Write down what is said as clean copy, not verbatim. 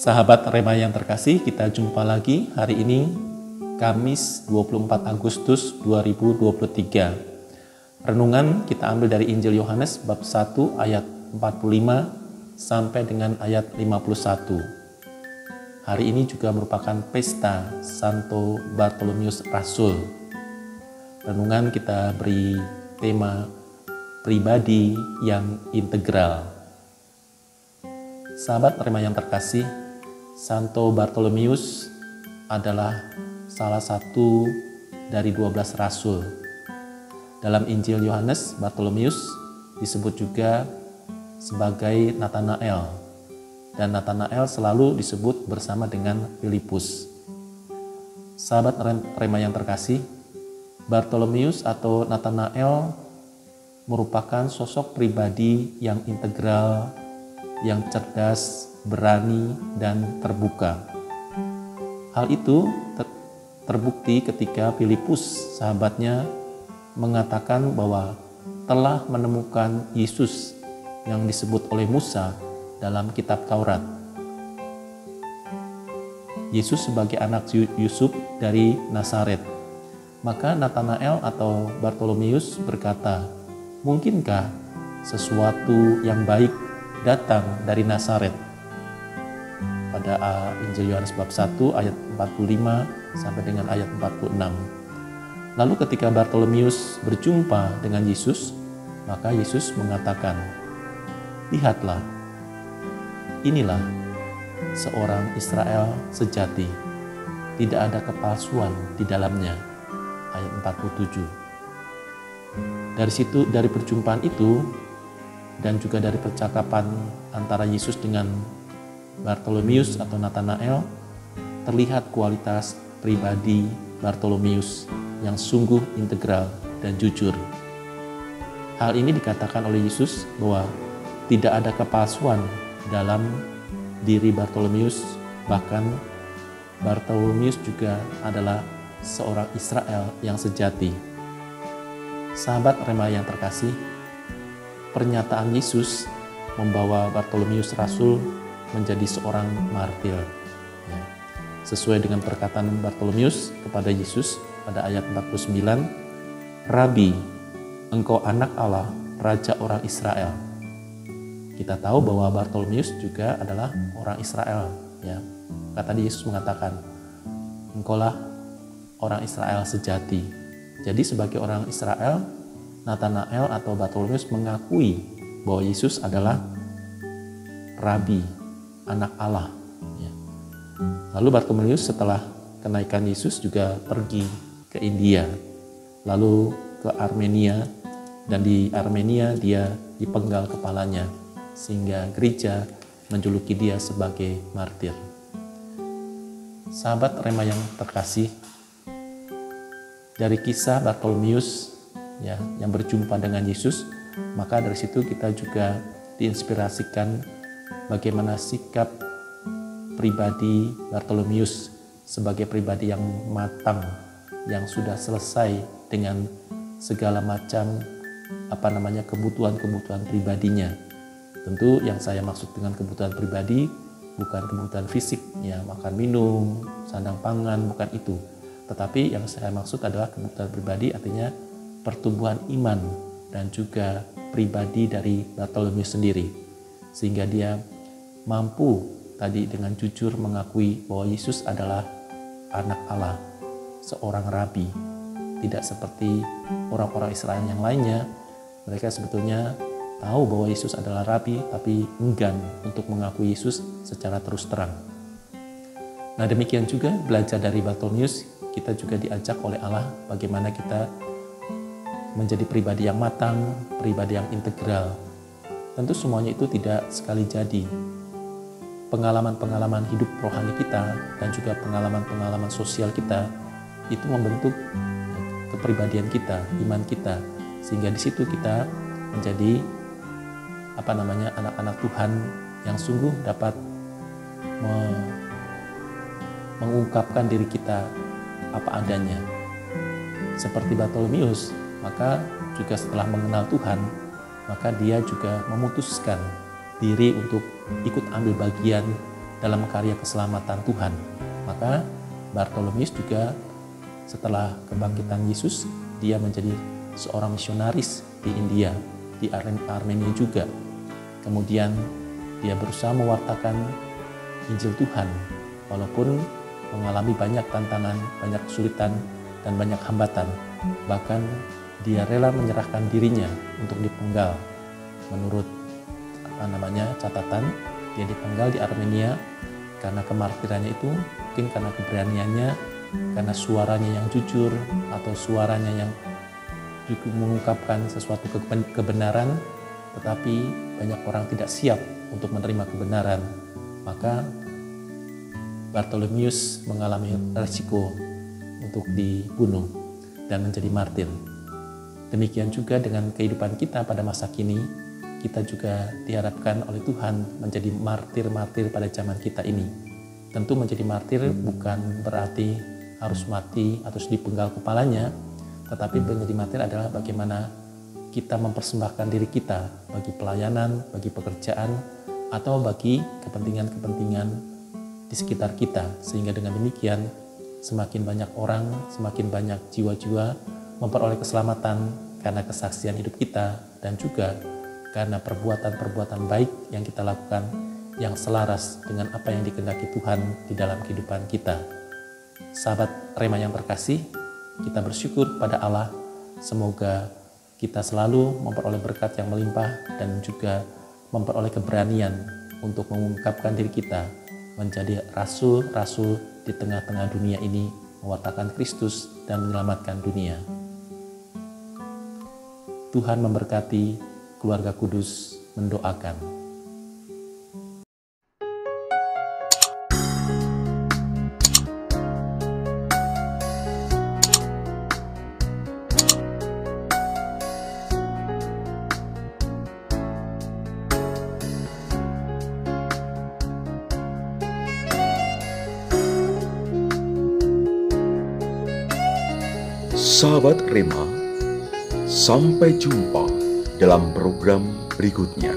Sahabat Rema yang terkasih, kita jumpa lagi hari ini Kamis 24 Agustus 2023. Renungan kita ambil dari Injil Yohanes bab 1 ayat 45 sampai dengan ayat 51. Hari ini juga merupakan pesta Santo Bartolomeus Rasul. Renungan kita beri tema pribadi yang integral. Sahabat Rema yang terkasih, Santo Bartolomeus adalah salah satu dari 12 rasul. Dalam Injil Yohanes, Bartolomeus disebut juga sebagai Natanael, dan Natanael selalu disebut bersama dengan Filipus. Sahabat Rema yang terkasih, Bartolomeus atau Natanael merupakan sosok pribadi yang integral, yang cerdas, berani, dan terbuka. Hal itu terbukti ketika Filipus, sahabatnya, mengatakan bahwa telah menemukan Yesus yang disebut oleh Musa dalam kitab Taurat. Yesus sebagai anak Yusuf dari Nazaret. Maka Natanael atau Bartolomeus berkata, "Mungkinkah sesuatu yang baik datang dari Nazaret?" Pada Injil Yohanes bab 1 ayat 45 sampai dengan ayat 46. Lalu ketika Bartolomeus berjumpa dengan Yesus, maka Yesus mengatakan, "Lihatlah, inilah seorang Israel sejati, tidak ada kepalsuan di dalamnya." Ayat 47. Dari perjumpaan itu dan juga dari percakapan antara Yesus dengan Bartolomeus atau Natanael, terlihat kualitas pribadi Bartolomeus yang sungguh integral dan jujur. Hal ini dikatakan oleh Yesus bahwa tidak ada kepalsuan dalam diri Bartolomeus, bahkan Bartolomeus juga adalah seorang Israel yang sejati. Sahabat Rema yang terkasih, pernyataan Yesus membawa Bartolomeus Rasul menjadi seorang martir. Sesuai dengan perkataan Bartolomeus kepada Yesus pada ayat 49, "Rabi, engkau anak Allah, Raja orang Israel." Kita tahu bahwa Bartolomeus juga adalah orang Israel. Kata Yesus mengatakan, "Engkaulah orang Israel sejati." Jadi sebagai orang Israel, Natanael atau Bartolomeus mengakui bahwa Yesus adalah Rabi, anak Allah. Lalu Bartolomeus setelah kenaikan Yesus juga pergi ke India, lalu ke Armenia, dan di Armenia dia dipenggal kepalanya, sehingga gereja menjuluki dia sebagai martir. Sahabat Rema yang terkasih, dari kisah Bartolomeus yang berjumpa dengan Yesus, maka dari situ kita juga diinspirasikan bagaimana sikap pribadi Bartolomeus sebagai pribadi yang matang, yang sudah selesai dengan segala macam kebutuhan-kebutuhan pribadinya. Tentu yang saya maksud dengan kebutuhan pribadi bukan kebutuhan fisik, makan minum, sandang pangan, bukan itu. Tetapi yang saya maksud adalah kebutuhan pribadi, artinya pertumbuhan iman dan juga pribadi dari Bartolomeus sendiri, sehingga dia mampu tadi dengan jujur mengakui bahwa Yesus adalah anak Allah, seorang rabi. Tidak seperti orang-orang Israel yang lainnya, mereka sebetulnya tahu bahwa Yesus adalah rabi, tapi enggan untuk mengakui Yesus secara terus terang. Nah, demikian juga belajar dari Bartolomeus, kita juga diajak oleh Allah bagaimana kita menjadi pribadi yang matang, pribadi yang integral. Tentu semuanya itu tidak sekali jadi. Pengalaman-pengalaman hidup rohani kita dan juga pengalaman-pengalaman sosial kita itu membentuk kepribadian kita, iman kita, sehingga di situ kita menjadi anak-anak Tuhan yang sungguh dapat mengungkapkan diri kita apa adanya. Seperti Bartolomeus, maka juga setelah mengenal Tuhan, maka dia juga memutuskan diri untuk ikut ambil bagian dalam karya keselamatan Tuhan. Maka Bartolomeus juga setelah kebangkitan Yesus, dia menjadi seorang misionaris di India, di Armenia juga. Kemudian dia berusaha mewartakan Injil Tuhan, walaupun mengalami banyak tantangan, banyak kesulitan, dan banyak hambatan. Bahkan dia rela menyerahkan dirinya untuk dipenggal. Menurut catatan, dia dipenggal di Armenia karena kemartirannya itu, mungkin karena keberaniannya, karena suaranya yang jujur, atau suaranya yang juga mengungkapkan sesuatu kebenaran, tetapi banyak orang tidak siap untuk menerima kebenaran. Maka Bartolomeus mengalami resiko untuk dibunuh dan menjadi martir. Demikian juga dengan kehidupan kita pada masa kini, kita juga diharapkan oleh Tuhan menjadi martir-martir pada zaman kita ini. Tentu menjadi martir bukan berarti harus mati atau dipenggal kepalanya, tetapi menjadi martir adalah bagaimana kita mempersembahkan diri kita bagi pelayanan, bagi pekerjaan, atau bagi kepentingan-kepentingan di sekitar kita, sehingga dengan demikian semakin banyak orang, semakin banyak jiwa-jiwa memperoleh keselamatan karena kesaksian hidup kita, dan juga karena perbuatan-perbuatan baik yang kita lakukan yang selaras dengan apa yang dikehendaki Tuhan di dalam kehidupan kita. Sahabat Rema yang terkasih, kita bersyukur pada Allah, semoga kita selalu memperoleh berkat yang melimpah dan juga memperoleh keberanian untuk mengungkapkan diri kita menjadi rasul-rasul di tengah-tengah dunia ini, mewartakan Kristus dan menyelamatkan dunia. Tuhan memberkati. Keluarga Kudus mendoakan. Sahabat Rema, sampai jumpa dalam program berikutnya.